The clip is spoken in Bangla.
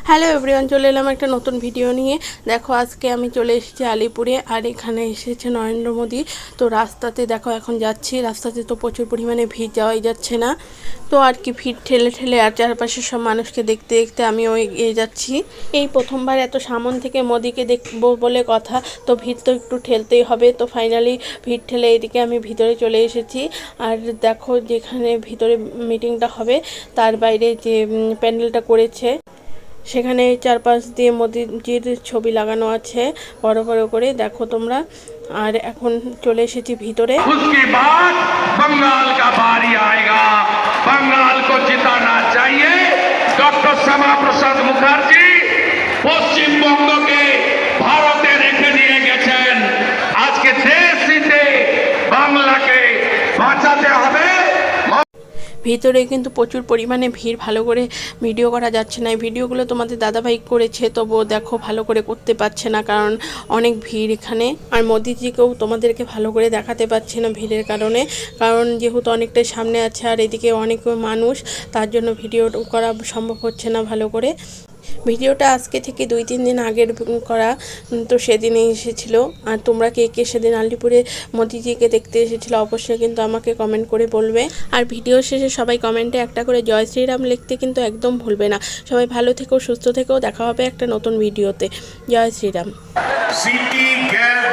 হ্যালো এভরিওয়ান, চলে এলাম একটা নতুন ভিডিও নিয়ে। দেখো আজকে আমি চলে এসেছি আলিপুরে, আর এখানে এসেছে নরেন্দ্র মোদী। তো রাস্তাতে দেখো এখন যাচ্ছি, রাস্তাতে তো প্রচুর পরিমাণে ভিড়, যাওয়াই যাচ্ছে না। তো আর কি ভিড় ঠেলে ঠেলে আর চারপাশের সব মানুষকে দেখতে দেখতে আমিও এগিয়ে যাচ্ছি। এই প্রথমবার এত সামন থেকে মোদীকে দেখবো বলে কথা, তো ভিড় তো একটু ঠেলতেই হবে। তো ফাইনালি ভিড় ঠেলে এদিকে আমি ভিতরে চলে এসেছি। আর দেখো যেখানে ভিতরে মিটিংটা হবে তার বাইরে যে প্যান্ডেলটা করেছে, সেখানে চারপাশ দিয়ে মোদিজির ছবি লাগানো আছে বড় বড় করে, দেখো তোমরা। আর এখন চলে এসেছি ভিতরে। उसके बाद बंगाल का बारी आएगा, बंगाल को जिताना चाहिए। डॉक्टर श्यामा प्रसाद मुखार्जी পশ্চিমবঙ্গকে ভারতে রেখে দিয়ে গেছেন। আজকে দেশ নিতে বাংলাকে বাঁচাতে হবে। ভিতরে কিন্তু প্রচুর পরিমাণে ভিড়, ভালো করে ভিডিও করা যাচ্ছে না। এই ভিডিওগুলো তোমাদের দাদাভাই করেছে, তবুও দেখো ভালো করে করতে পারছে না, কারণ অনেক ভিড় এখানে। আর মোদিজিকেও তোমাদেরকে ভালো করে দেখাতে পারছি না ভিড়ের কারণে, কারণ যেহেতু অনেকটাই সামনে আছে আর এদিকে অনেক মানুষ, তার জন্য ভিডিও করা সম্ভব হচ্ছে না ভালো করে। ভিডিওটা আজকে থেকে 2-3 দিন আগের করা, তো সেদিনে এসেছিল। আর তোমরা কে কে সেদিন আলিপুরে মোদিজিকে দেখতে এসেছিল অবশ্যই কিন্তু আমাকে কমেন্ট করে বলবে। আর ভিডিও শেষে সবাই কমেন্টে একটা করে জয় শ্রীরাম লিখতে কিন্তু একদম ভুলবে না। সবাই ভালো থেকো, সুস্থ থেকো, দেখা হবে একটা নতুন ভিডিওতে। জয় শ্রীরাম। City gas